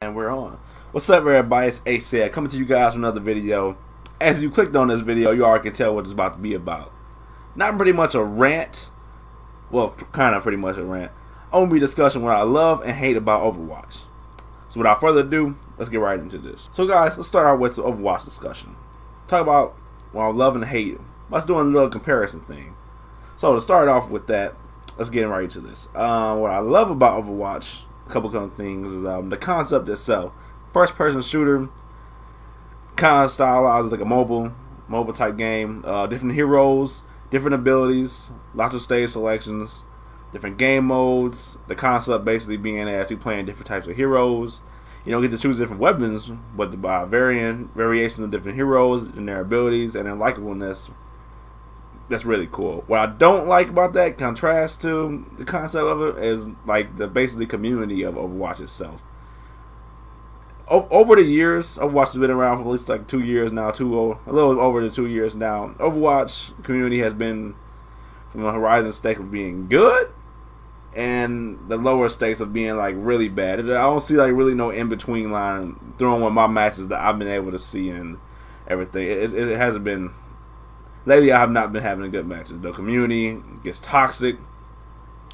And we're on. What's up, everybody? It's ACL coming to you guys with another video. As you clicked on this video, you already can tell what it's about to be about. Not pretty much a rant. Well, kind of pretty much a rant. I'm going to be discussing what I love and hate about Overwatch. So without further ado, let's get right into this. So guys, let's start out with the Overwatch discussion. Talk about what I love and hate. Let's do a little comparison thing. So to start off with that, let's get right into this. What I love about Overwatch, a couple of things, is the concept itself. First person shooter, kind of stylized as like a mobile type game. Different heroes, different abilities, lots of stage selections, different game modes. The concept basically being as you playing different types of heroes. You don't get to choose different weapons, but by variations of different heroes and their abilities and their likableness. That's really cool. What I don't like about that, contrast to the concept of it, is like the basically community of Overwatch itself. Over the years, Overwatch has been around for at least like 2 years now, a little over the 2 years now. Overwatch community has been from the horizon stake of being good and the lower stakes of being like really bad. I don't see like really no in between line throwing one of my matches that I've been able to see and everything. It hasn't been. Lately, I have not been having good matches. The community gets toxic.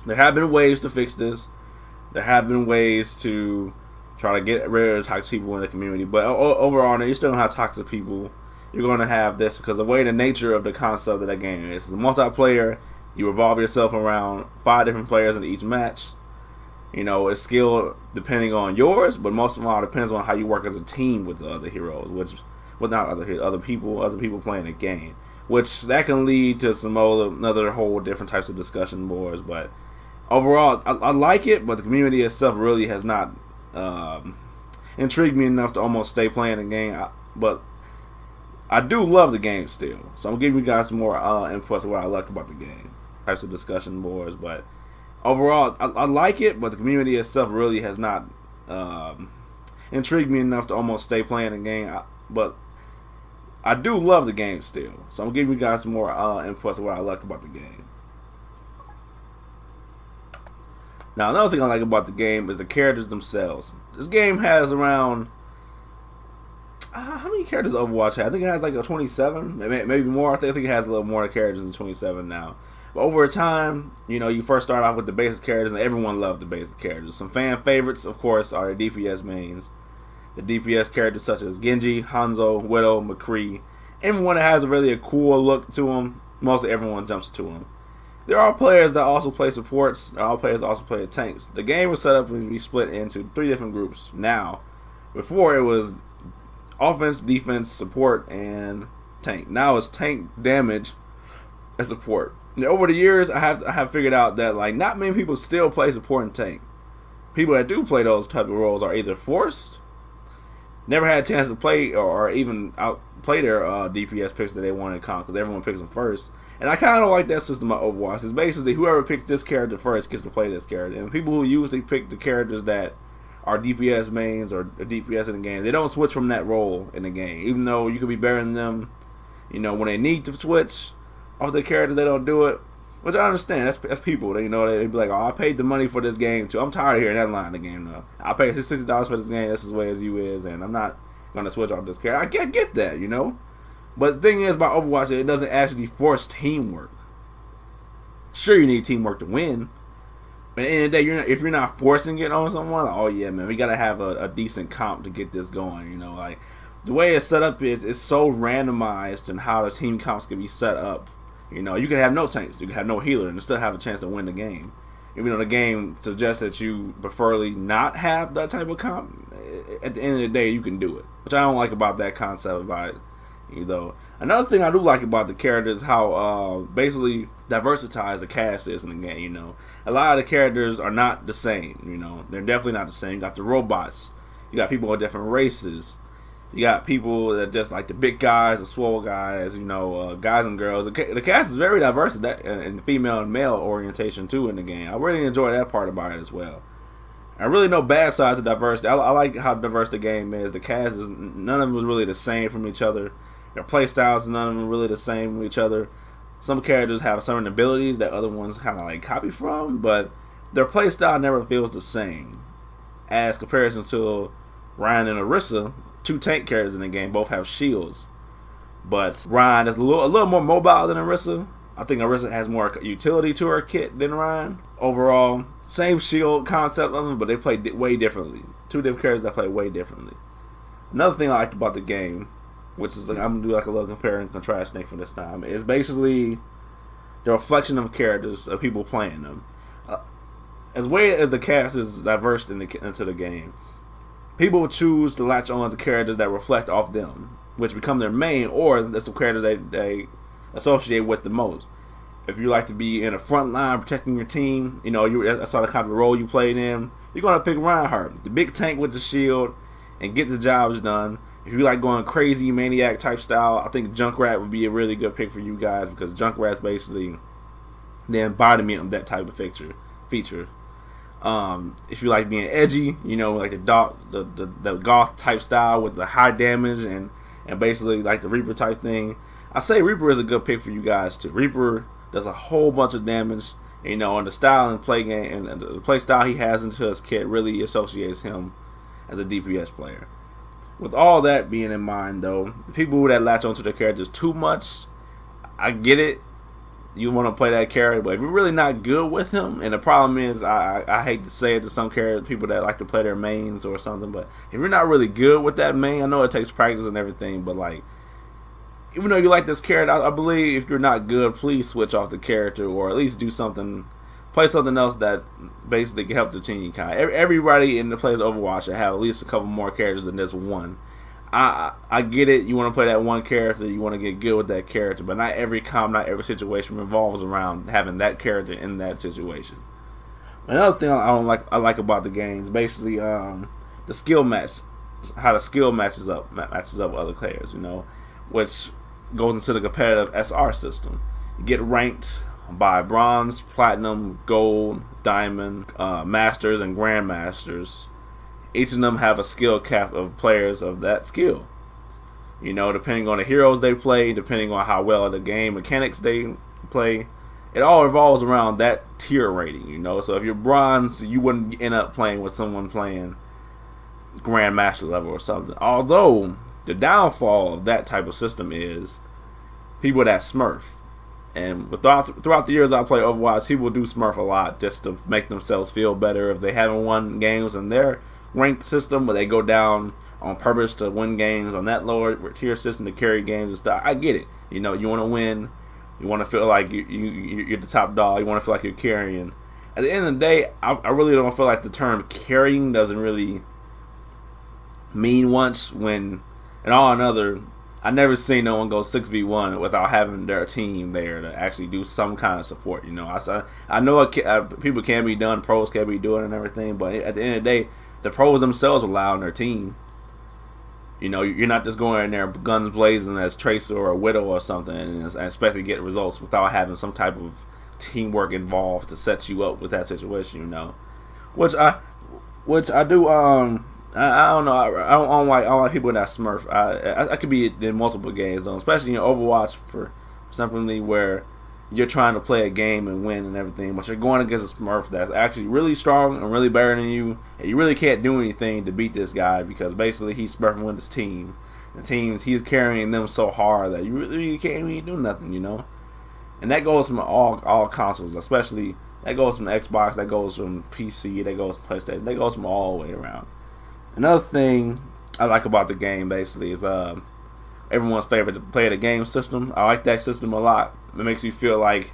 There have been ways to fix this. There have been ways to try to get rid of toxic people in the community. But overall, you still don't have toxic people. You're going to have this because the way the nature of the concept of that game is. It's a multiplayer. You revolve yourself around 5 different players in each match. You know, it's skill depending on yours, but most of all, it depends on how you work as a team with the other heroes, not other people playing the game. Which that can lead to some other whole different types of discussion boards. But overall, I like it, but the community itself really has not intrigued me enough to almost stay playing the game. But I do love the game still. So I'm giving you guys some more inputs of what I like about the game. Types of discussion boards. But overall, I like it, but the community itself really has not intrigued me enough to almost stay playing the game. But I do love the game still, so I'm giving you guys some more inputs of what I like about the game. Now, another thing I like about the game is the characters themselves. This game has around how many characters does Overwatch have? I think it has like a 27, maybe more. I think it has a little more characters than 27 now. But over time, you know, you first start off with the basic characters, and everyone loved the basic characters. Some fan favorites, of course, are the DPS mains. The DPS characters such as Genji, Hanzo, Widow, McCree. Everyone that has really a cool look to them, mostly everyone jumps to them. There are players that also play supports. There are players that also play tanks. The game was set up to be split into 3 different groups now. Before it was offense, defense, support, and tank. Now it's tank, damage, and support. Now, over the years, I have figured out that like not many people still play support and tank. People that do play those type of roles are either forced, never had a chance to play or even outplay their DPS picks that they want to comp because everyone picks them first. And I kind of like that system of Overwatch. It's basically whoever picks this character first gets to play this character. And people who usually pick the characters that are DPS mains or DPS in the game, they don't switch from that role in the game. Even though you could be better than them, you know, when they need to switch off their characters, they don't do it. Which I understand. That's people. They, you know, they'd be like, oh, I paid the money for this game too. I'm tired of hearing that line in the game though. I paid $60 for this game. That's as way as you is, and I'm not gonna switch off this character. I get that, you know. But the thing is about Overwatch, it doesn't actually force teamwork. Sure, you need teamwork to win, but at the end of the day, if you're not forcing it on someone, like, oh yeah, man, we gotta have a decent comp to get this going. You know, like the way it's set up is so randomized in how the team comps can be set up. You know, you can have no tanks, you can have no healer, and still have a chance to win the game. Even though the game suggests that you preferably not have that type of comp, at the end of the day, you can do it. Which I don't like about that concept about it, you know. Another thing I do like about the characters is how basically diversified the cast is in the game, you know. A lot of the characters are not the same, you know. They're definitely not the same. You got the robots. You got people of different races. You got people that just like the big guys, the swole guys, you know, guys and girls. The cast is very diverse in female and male orientation too in the game. I really enjoy that part about it as well. I really no bad side to diversity. I like how diverse the game is. The cast is none of them was really the same from each other. Their play styles, none of them really the same from each other. Some characters have certain abilities that other ones kind of like copy from, but their play style never feels the same as comparison to Ryan and Orisa, 2 tank characters in the game, both have shields. But Ryan is a little more mobile than Orisa. I think Orisa has more utility to her kit than Ryan. Overall, same shield concept of them, but they play way differently. 2 different characters that play way differently. Another thing I liked about the game, which is like, I'm gonna do like a little compare and contrast thing for this time, is basically the reflection of characters of people playing them. As way as the cast is diverse into the game, people will choose to latch on to characters that reflect off them, which become their main, or that's the characters they associate with the most. If you like to be in a front line protecting your team, you know, that's the kind of role you played in, you're going to pick Reinhardt, the big tank with the shield, and get the jobs done. If you like going crazy maniac type style, I think Junkrat would be a really good pick for you guys, because Junkrat's basically the embodiment of that type of feature. If you like being edgy, you know, like the goth type style with the high damage and basically like the Reaper type thing, I say Reaper is a good pick for you guys too. Reaper does a whole bunch of damage, you know, and the style and play game and the play style he has into his kit really associates him as a DPS player. With all that being in mind, though, the people that latch onto their characters too much, I get it. You want to play that character, but if you're really not good with him, and the problem is, I hate to say it to some characters, people that like to play their mains or something, but if you're not really good with that main, I know it takes practice and everything, but like, even though you like this character, I believe if you're not good, please switch off the character, or at least do something, play something else that basically can help the team. Everybody in the plays Overwatch should have at least a couple more characters than this one. I get it, you want to play that one character, you want to get good with that character, but not every situation revolves around having that character in that situation. Another thing I like about the game is basically the skill match, how the skill matches up with other players, you know, which goes into the competitive SR system. You get ranked by bronze, platinum, gold, diamond, masters, and grandmasters. Each of them have a skill cap of players of that skill. You know, depending on the heroes they play, depending on how well the game mechanics they play, it all revolves around that tier rating, you know. So if you're bronze, you wouldn't end up playing with someone playing grandmaster level or something. Although, the downfall of that type of system is people that smurf. And throughout the years I play Overwatch, people do smurf a lot just to make themselves feel better if they haven't won games in their ranked system, but they go down on purpose to win games on that lower tier system to carry games and stuff. I get it. You know, you want to win. You want to feel like you're the top dog. You want to feel like you're carrying. At the end of the day, I really don't feel like the term carrying doesn't really mean much when, in all another, I never seen no one go 6v1 without having their team there to actually do some kind of support. You know, I know people can be done, pros can be doing and everything, but at the end of the day, the pros themselves rely on their team. You know, you're not just going in there guns blazing as Tracer or a Widow or something and expect to get results without having some type of teamwork involved to set you up with that situation. You know, which I do. I don't know. I don't like people that smurf. I could be in multiple games though, especially in Overwatch for something where you're trying to play a game and win and everything, but you're going against a smurf that's actually really strong and really better than you, and you really can't do anything to beat this guy because basically he's smurfing with his team. The teams, he's carrying them so hard that you really can't even do nothing, you know. And that goes from all consoles, especially that goes from Xbox, that goes from PC, that goes from PlayStation, that goes from all the way around. Another thing I like about the game basically is everyone's favorite play of the game system. I like that system a lot. It makes you feel like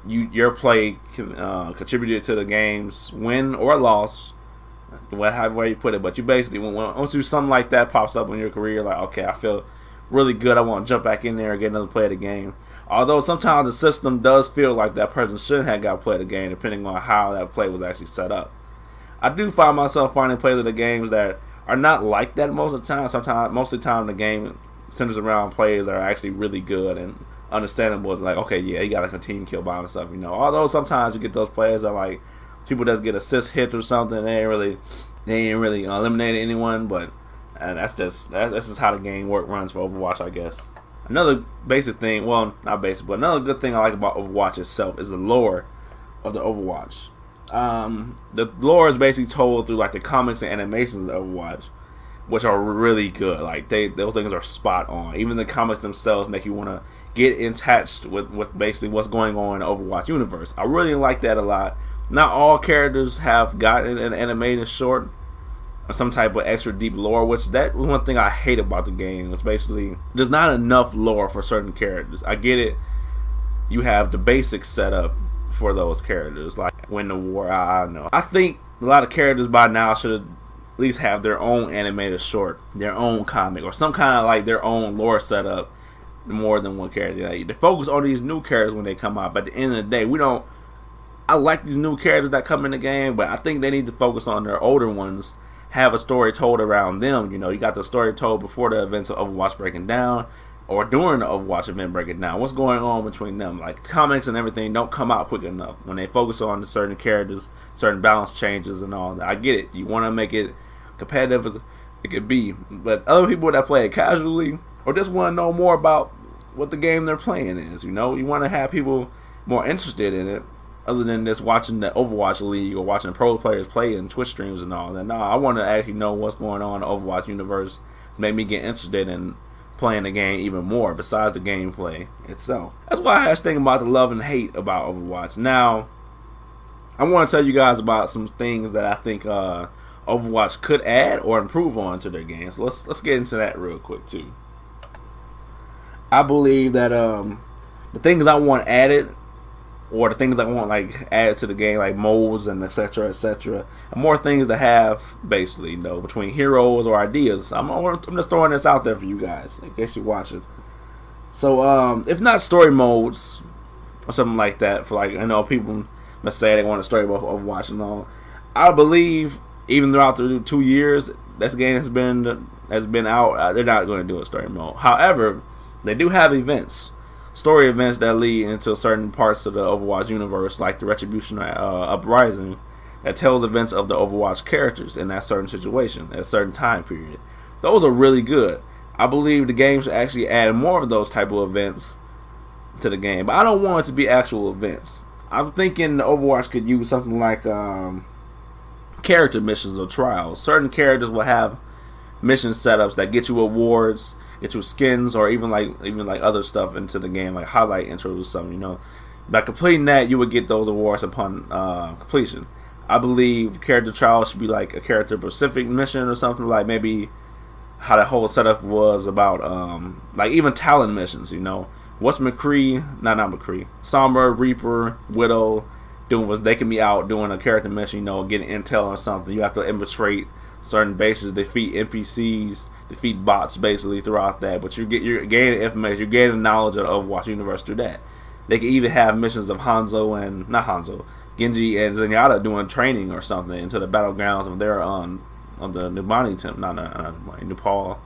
your play contributed to the game's win or loss, however you put it. But you basically, once something like that pops up in your career, you're like, okay, I feel really good. I want to jump back in there and get another play of the game. Although sometimes the system does feel like that person shouldn't have got play of the game, depending on how that play was actually set up. I do find myself finding plays of the games that are not like that most of the time. Most of the time, the game centers around players that are actually really good and understandable. Like, okay, yeah, he got like a team kill by himself, you know. Although sometimes you get those players that like people that get assist hits or something, they ain't really eliminated anyone. But that's just how the game runs for Overwatch, I guess. Another basic thing, well, not basic, but another good thing I like about Overwatch itself is the lore of the Overwatch. The lore is basically told through like the comics and animations of Overwatch. which are really good. Like those things are spot on. Even the comics themselves make you want to get in touch with basically what's going on in the Overwatch universe. I really like that a lot. Not all characters have gotten an animated short or some type of extra deep lore, which that was one thing I hate about the game. It's basically there's not enough lore for certain characters. I get it. You have the basic setup for those characters, like win the war. I don't know. I think a lot of characters by now should at least have their own animated short, their own comic, or some kind of like their own lore setup. More than one character. Like, they focus on these new characters when they come out, but at the end of the day, we don't. I like these new characters that come in the game, but I think they need to focus on their older ones. Have a story told around them. You know, you got the story told before the events of Overwatch breaking down, or during the Overwatch event breaking down. What's going on between them? Like comics and everything don't come out quick enough when they focus on the certain characters, certain balance changes and all that. I get it. You want to make it competitive as it could be, but other people that play it casually or just want to know more about what the game they're playing is, you know, you want to have people more interested in it, other than just watching the Overwatch League or watching pro players play in Twitch streams and all that. No, I want to actually know what's going on in the Overwatch universe, make me get interested in playing the game even more besides the gameplay itself. That's why I was thinking about the love and hate about Overwatch. Now, I want to tell you guys about some things that I think Overwatch could add or improve on to their games. So let's get into that real quick too. I believe that the things I want added, or the things I want like added to the game, like modes and etc., etc., and more things to have basically, you know, between heroes or ideas. I'm just throwing this out there for you guys in case you're watching. So if not story modes or something like that, for like, I know people must say they want a story mode of Overwatch and all. I believe even throughout the 2 years this game has been out, they're not going to do a story mode. However, they do have events, story events that lead into certain parts of the Overwatch universe, like the Retribution Uprising, that tells events of the Overwatch characters in that certain situation, at a certain time period. Those are really good. I believe the game should actually add more of those type of events to the game, but I don't want it to be actual events. I'm thinking Overwatch could use something like character missions or trials. Certain characters will have mission setups that get you awards, get you skins, or even like other stuff into the game, like highlight intros or something. You know, by completing that, you would get those awards upon completion. I believe character trials should be like a character specific mission or something, like maybe how that whole setup was about like even talent missions. You know, what's McCree? Not McCree. Sombra, Reaper, Widow doing was they can be out doing a character mission. You know, getting intel or something. You have to infiltrate certain bases, defeat NPCs, defeat bots basically throughout that. But you're gaining information, you're gaining knowledge of the Overwatch universe through that. They can even have missions of Genji and Zenyatta doing training or something into the battlegrounds of their on the Nubani temp, not Nepal.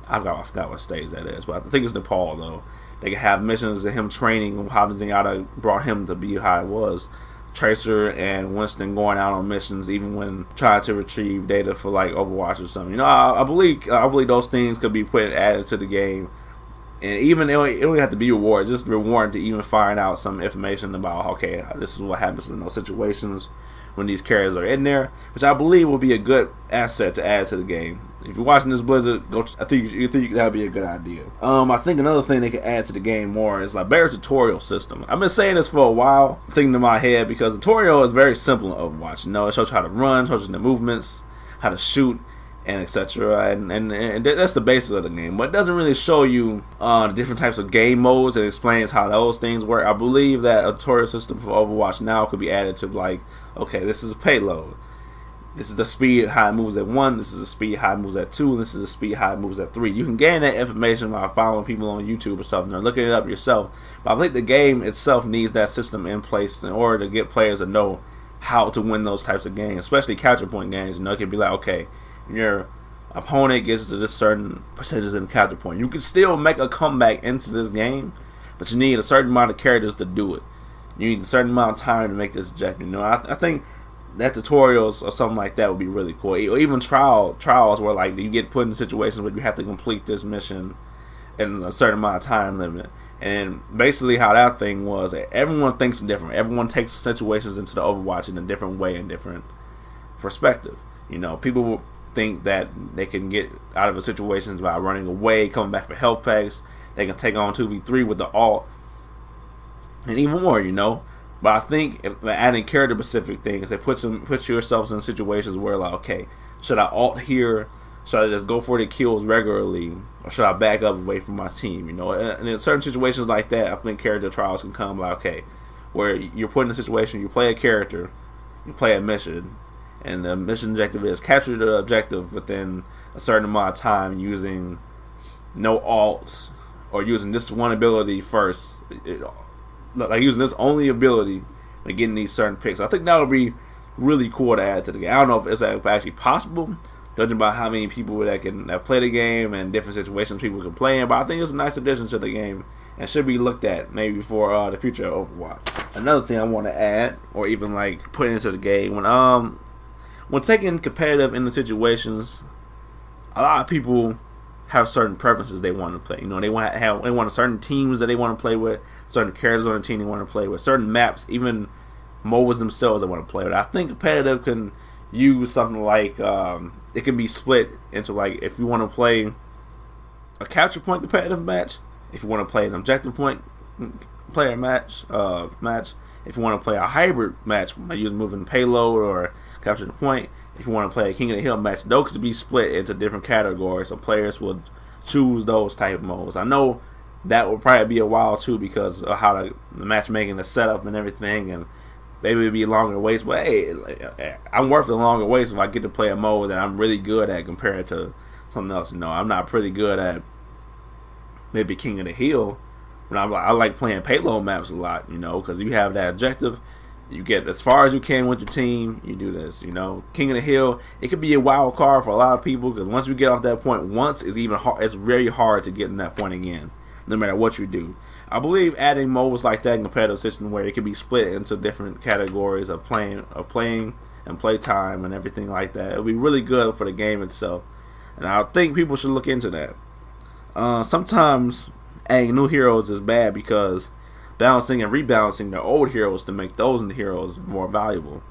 I forgot what stage that is, but I think it's Nepal though. They can have missions of him training how Zenyatta brought him to be how it was. Tracer and Winston going out on missions, even when trying to retrieve data for like Overwatch or something. You know, I believe those things could be added to the game, and even it don't have to be rewards, just reward to even find out some information about, okay, this is what happens in those situations when these characters are in there, which I believe will be a good asset to add to the game. If you're watching this Blizzard, I think that would be a good idea. I think another thing they could add to the game more is like better tutorial system. I've been saying this for a while, thinking in my head, because the tutorial is very simple in Overwatch. You know, it shows you how to run, shows you the movements, how to shoot, and etc. And that's the basis of the game. But it doesn't really show you the different types of game modes and explains how those things work. I believe that a tutorial system for Overwatch now could be added to, like, okay, this is a payload. This is the speed how it moves at 1. This is the speed how it moves at 2. And this is the speed how it moves at 3. You can gain that information by following people on YouTube or something, or looking it up yourself. But I think the game itself needs that system in place in order to get players to know how to win those types of games, especially capture point games. You know, it can be like, okay, your opponent gets to this certain percentage in the capture point. You can still make a comeback into this game, but you need a certain amount of characters to do it. You need a certain amount of time to make this objective. You know, I think that tutorials or something like that would be really cool. Or even trials where like you get put in situations where you have to complete this mission in a certain amount of time limit. And basically how that thing was, everyone thinks different. Everyone takes situations into the Overwatch in a different way and different perspective. You know, people think that they can get out of the situations by running away, coming back for health packs. They can take on 2v3 with the alt, and even more, you know. But I think adding character specific things, they put yourselves in situations where, like, okay, should I alt here? Should I just go for the kills regularly, or should I back up away from my team? You know, and in certain situations like that, I think character trials can come like, okay, where you're put in a situation, you play a character, you play a mission, and the mission objective is capture the objective within a certain amount of time using no alt, or using this one ability first, like using this only ability and getting these certain picks. I think that would be really cool to add to the game. I don't know if it's actually possible, judging by how many people that play the game and different situations people can play in, but I think it's a nice addition to the game and should be looked at maybe for the future of Overwatch. Another thing I want to add, or even like put into the game, when taking competitive in the situations, a lot of people have certain preferences they want to play. You know, they want certain teams that they want to play with, certain characters on the team they want to play with, certain maps, even MOBAs themselves they want to play with. I think competitive can use something like it can be split into, like, if you want to play a capture point competitive match, if you want to play an objective point player match, if you want to play a hybrid match by using moving payload or capture the point, if you want to play a King of the Hill match, those could be split into different categories, so players will choose those type of modes. I know that will probably be a while too because of how the matchmaking, the setup and everything, and maybe it'd be longer waits, but hey, I'm worth the longer waits if I get to play a mode that I'm really good at compared to something else. You know, I'm not pretty good at maybe King of the Hill, but I like playing payload maps a lot, you know, because you have that objective, you get as far as you can with your team, you do this, you know. King of the Hill, it could be a wild card for a lot of people because once you get off that point once, it's very hard to get in that point again, no matter what you do. I believe adding modes like that in competitive system where it can be split into different categories of playing and play time and everything like that, it would be really good for the game itself, and I think people should look into that. Sometimes adding new heroes is bad because balancing and rebalancing their old heroes to make those new heroes more valuable,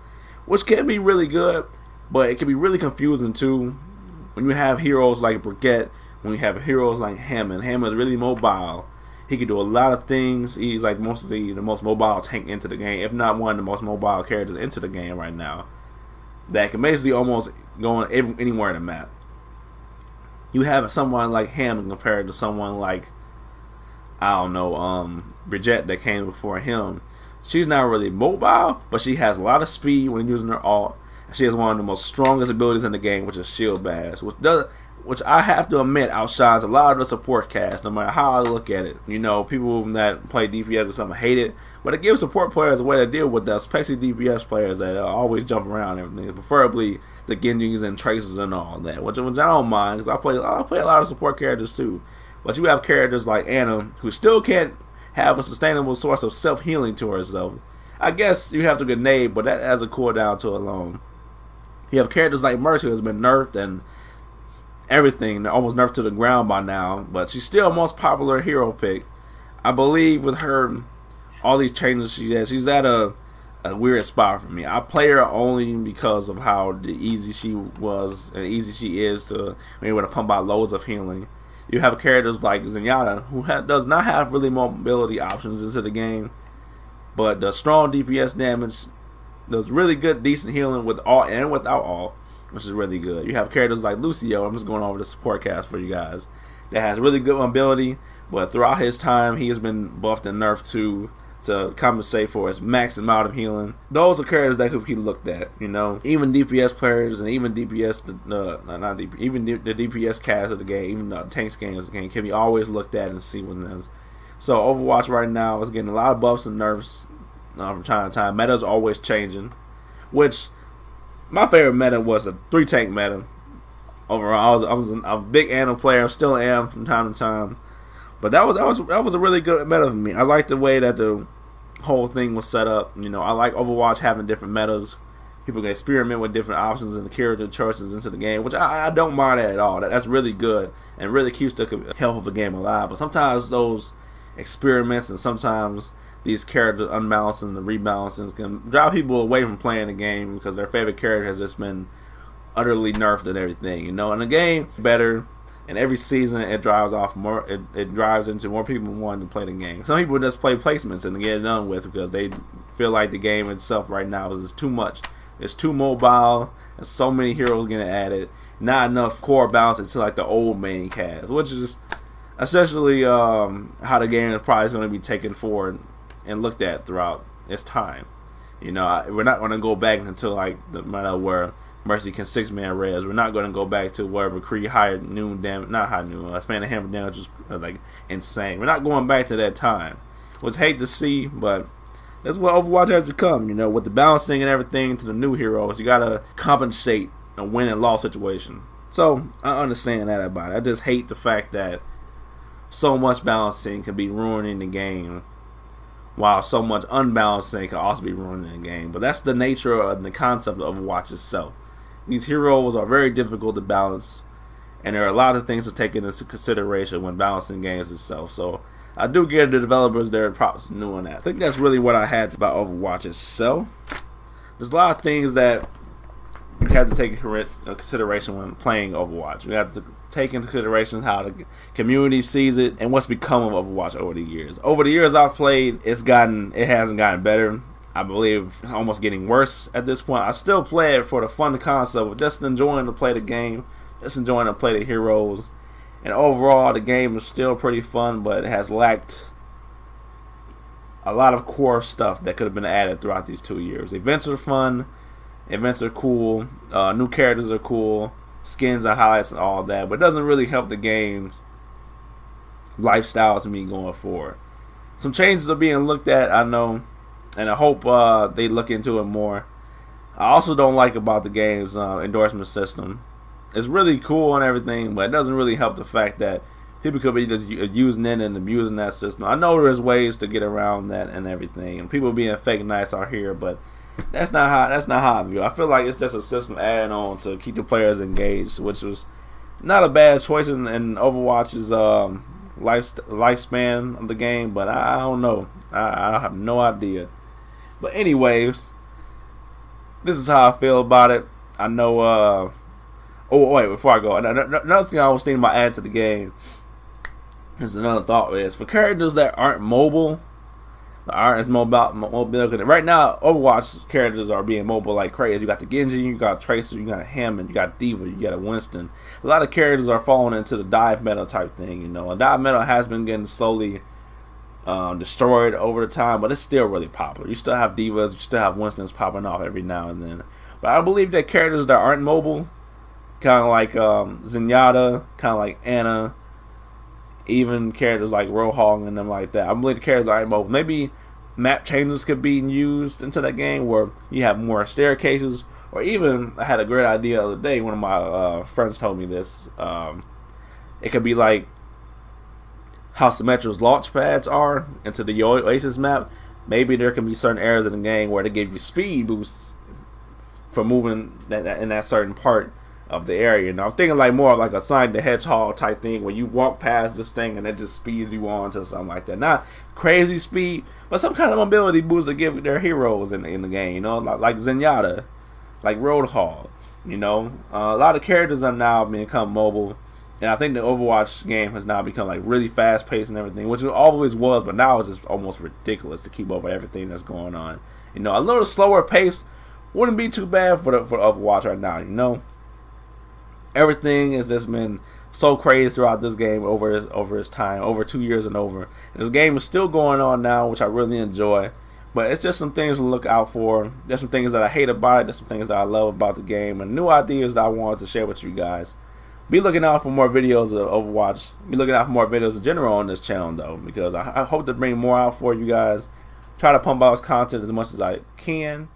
which can be really good, but it can be really confusing too when you have heroes like Brigitte, when you have heroes like Hammond. Hammond is really mobile. He can do a lot of things. He's like mostly the most mobile tank into the game, if not one of the most mobile characters into the game right now, that can basically almost go anywhere in the map. You have someone like Hammond compared to someone like, I don't know, Brigitte that came before him. She's not really mobile, but she has a lot of speed when using her ult. She has one of the most strongest abilities in the game, which is Shield Bash, which I have to admit outshines a lot of the support cast, no matter how I look at it. You know, people that play DPS or something hate it, but it gives support players a way to deal with that, especially DPS players that always jump around and everything, preferably the Genjis and Traces and all that, which I don't mind because I play a lot of support characters too. But you have characters like Anna who still can't have a sustainable source of self-healing to herself. I guess you have to grenade, but that has a cooldown to it alone. You have characters like Mercy who has been nerfed and everything, almost nerfed to the ground by now, but she's still a most popular hero pick. I believe with her, all these changes she has, she's at a weird spot for me. I play her only because of how easy she was and easy she is to be able to pump out loads of healing. You have characters like Zenyatta who does not have really mobility options into the game, but does strong DPS damage, does really good decent healing with alt and without alt, which is really good. You have characters like Lucio, I'm just going over the support cast for you guys, that has really good mobility, but throughout his time he has been buffed and nerfed to compensate for his max amount of healing. Those are characters that could be looked at, you know. Even DPS players and even DPS, even the DPS cast of the game, even the tank scans of the game can be always looked at and see what it is. So Overwatch right now is getting a lot of buffs and nerfs from time to time. Meta's always changing, which my favorite meta was a 3-tank meta. Overall, I was a big Ana player, still am from time to time. But that was a really good meta for me. I like the way that the whole thing was set up. You know, I like Overwatch having different metas. People can experiment with different options and character choices into the game, which I don't mind that at all. That's really good and really keeps the health of the game alive. But sometimes those experiments and sometimes these character unbalances and the rebalancings can drive people away from playing the game because their favorite character has just been utterly nerfed and everything, you know. And the game better, and every season it drives off more. It drives into more people wanting to play the game. Some people just play placements and get it done with because they feel like the game itself right now is too much. It's too mobile. There's so many heroes getting added. Not enough core balance into like the old main cast, which is essentially how the game is probably going to be taken forward and looked at throughout its time. You know, we're not going to go back until like the matter where Mercy can 6-man res. We're not going to go back to where McCree high noon damage, not high noon. Span of hammer damage was like insane. We're not going back to that time. Was hate to see, but that's what Overwatch has become. You know, with the balancing and everything to the new heroes, you gotta compensate a win and loss situation. So I understand that about it. I just hate the fact that so much balancing can be ruining the game, while so much unbalancing can also be ruining the game. But that's the nature of the concept of Overwatch itself. These heroes are very difficult to balance, and there are a lot of things to take into consideration when balancing games itself. So I do give the developers their props for doing that. I think that's really what I had about Overwatch itself. There's a lot of things that you have to take into consideration when playing Overwatch. You have to take into consideration how the community sees it and what's become of Overwatch over the years. Over the years I've played, it hasn't gotten better. I believe it's almost getting worse at this point. I still play it for the fun concept of just enjoying to play the game, just enjoying to play the heroes. And overall, the game is still pretty fun, but it has lacked a lot of core stuff that could have been added throughout these 2 years. Events are fun, events are cool, new characters are cool, skins and highlights and all that, but it doesn't really help the game's lifestyle to me going forward. Some changes are being looked at, I know, and I hope they look into it more. I also don't like about the game's endorsement system. It's really cool and everything, but it doesn't really help the fact that people could be just using it and abusing that system. I know there's ways to get around that and everything, and people being fake nice out here, but that's not how I view it. I feel like it's just a system added on to keep the players engaged, which was not a bad choice in Overwatch's lifespan of the game, but I don't know. I have no idea. But anyways, this is how I feel about it. I know. Oh wait, before I go, another thing I was thinking about adding to the game is another thought is for characters that aren't mobile, that aren't as mobile. Right now, Overwatch characters are being mobile like crazy. You got the Genji, you got Tracer, you got a Hammond, you got Diva, you got a Winston. A lot of characters are falling into the dive meta type thing. You know, and dive meta has been getting slowly destroyed over the time, but it's still really popular. You still have Divas, you still have Winstons popping off every now and then. But I believe that characters that aren't mobile, kind of like Zenyatta, kind of like Anna, even characters like Roadhog and them like that. I believe the characters aren't mobile. Maybe map changes could be used into that game where you have more staircases, or even I had a great idea the other day. One of my friends told me this. It could be like how Symmetra's launch pads are into the Oasis map. Maybe there can be certain areas in the game where they give you speed boosts for moving in that certain part of the area. Now I'm thinking like more of like a Sonic the Hedgehog type thing where you walk past this thing and it just speeds you on to something like that. Not crazy speed, but some kind of mobility boost to give their heroes in the game. You know, like Zenyatta, like Roadhog. You know, a lot of characters are now become mobile. And I think the Overwatch game has now become like really fast paced and everything, which it always was, but now it's just almost ridiculous to keep up with everything that's going on. You know, a little slower pace wouldn't be too bad for Overwatch right now. You know, everything has just been so crazy throughout this game over its time, over 2 years and over. And this game is still going on now, which I really enjoy. But it's just some things to look out for. There's some things that I hate about it. There's some things that I love about the game, and new ideas that I wanted to share with you guys. Be looking out for more videos of Overwatch. Be looking out for more videos in general on this channel, though, because I hope to bring more out for you guys. Try to pump out content as much as I can.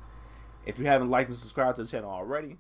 If you haven't liked and subscribed to the channel already,